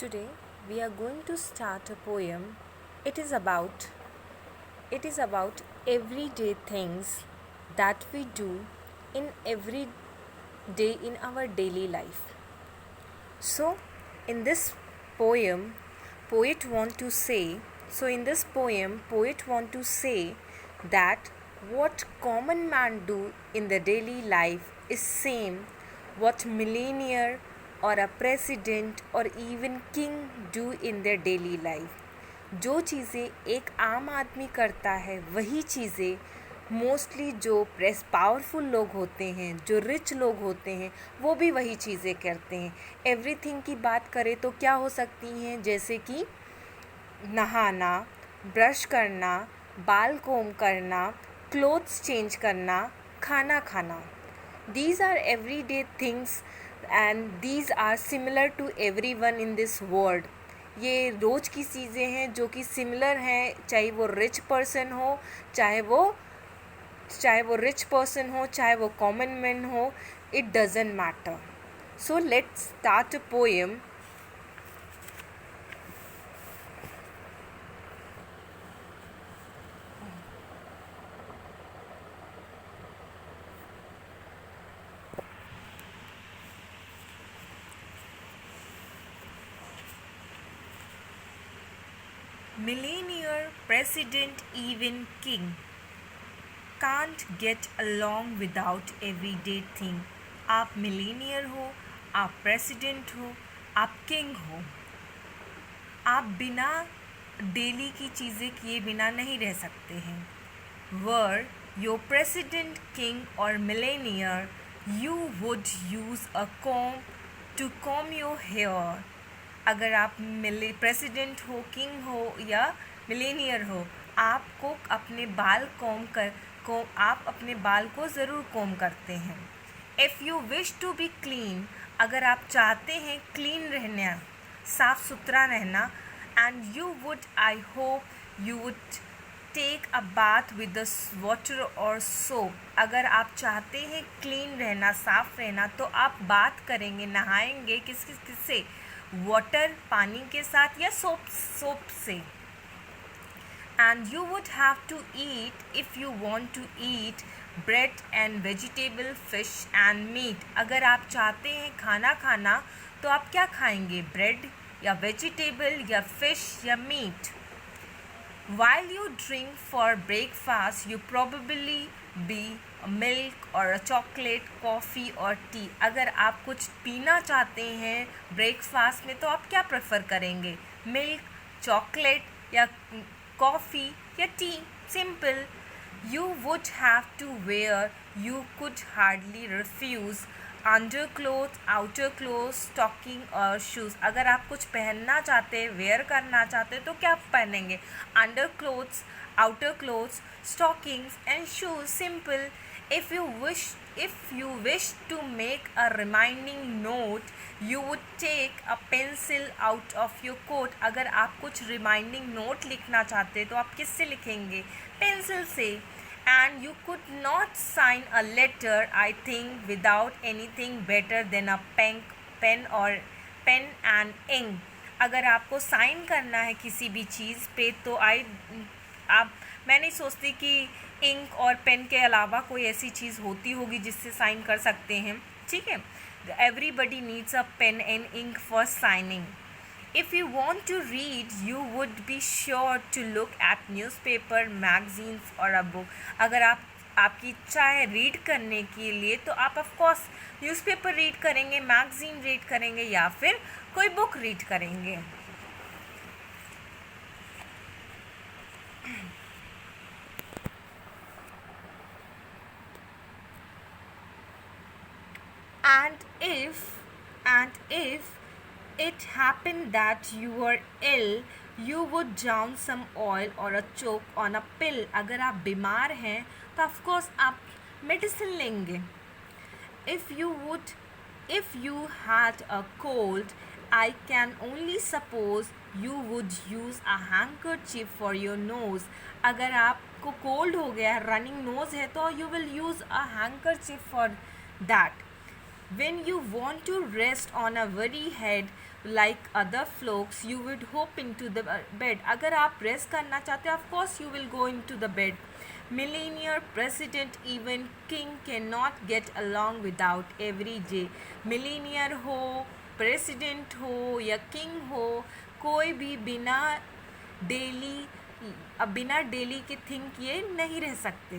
Today we are going to start a poem. It is about everyday things that we do in every day in our daily life. So in this poem poet want to say poet want to say that what common man do in the daily life is same what millionaire or a president or even king do in their daily life. जो चीज़ें एक आम आदमी करता है वही चीज़ें mostly जो प्रेस पावरफुल लोग होते हैं, जो रिच लोग होते हैं, वो भी वही चीज़ें करते हैं. एवरीथिंग की बात करें तो क्या हो सकती हैं, जैसे कि नहाना, ब्रश करना, बाल कोम करना, क्लोथ्स चेंज करना, खाना खाना. These are everyday things and these are similar to everyone in this world. ये रोज़ की चीज़ें हैं जो कि सिमिलर हैं, चाहे वो रिच पर्सन हो, चाहे वो रिच पर्सन हो, चाहे वो कॉमन मैन हो, it doesn't matter. So let's start a poem. Millionaire, president, even king can't get along without everyday thing. आप मिलीनियर हो, आप प्रेसिडेंट हो, आप किंग हो, आप बिना डेली की चीज़ें किए बिना नहीं रह सकते हैं. वर योर प्रेसिडेंट, किंग और millionaire, you would use a comb to comb your hair. अगर आप प्रेसिडेंट हो, किंग हो या मिलेनियर हो, आपको अपने बाल आप अपने बाल को ज़रूर कॉम करते हैं. If you wish to be clean, अगर आप चाहते हैं क्लीन रहना, साफ़ सुथरा रहना, and you would, I hope you would take a bath with the water और सोप. अगर आप चाहते हैं क्लीन रहना, साफ़ रहना, तो आप बात करेंगे, नहाएंगे किससे? वाटर, पानी के साथ, या सोप से. And you would have to eat, if you want to eat, bread and vegetable, fish and meat. अगर आप चाहते हैं खाना खाना तो आप क्या खाएंगे? ब्रेड या वेजिटेबल या फिश या meet. While you drink for breakfast, you probably be milk or a chocolate, coffee or tea. अगर आप कुछ पीना चाहते हैं ब्रेकफास्ट में तो आप क्या प्रेफर करेंगे? मिल्क, चॉकलेट या कॉफ़ी या T. Simple. You would have to wear, you could hardly refuse, underclothes, outer clothes, stocking और shoes. अगर आप कुछ पहनना चाहते, वेयर करना चाहते तो क्या पहनेंगे? Underclothes, outer clothes, stockings and shoes. Simple. If you wish to make a reminding note, you would take a pencil out of your coat. अगर आप कुछ reminding note लिखना चाहते तो आप किससे लिखेंगे? पेंसिल से. And you could not sign a letter, I think, without anything better than a pen and ink. अगर आपको साइन करना है किसी भी चीज़ पे तो मैं नहीं सोचती कि इंक और पेन के अलावा कोई ऐसी चीज़ होती होगी जिससे साइन कर सकते हैं. ठीक है. Everybody needs a pen and ink for signing. If you want to read, you would be sure to look at newspaper, magazines or a book. अगर आपकी इच्छा है रीड करने के लिए तो आप ऑफ कोर्स न्यूज़पेपर रीड करेंगे, मैगज़ीन रीड करेंगे या फिर कोई बुक रीड करेंगे. And if it happened that you were ill, you would down some oil or a choke on a pill. अगर आप बीमार हैं तो of course आप मेडिसिन लेंगे. If you had a cold, I can only suppose you would use a handkerchief for your nose. अगर आपको cold हो गया, running nose है तो you will use a handkerchief for that. When you want to rest on a very head like other folks, you would hop into the bed. अगर आप rest करना चाहते हैं, of course you will go into the bed. Millionaire, president, even king cannot get along without every day. Millionaire हो, president हो या king हो, कोई भी बिना डेली के थिंक किए नहीं रह सकते.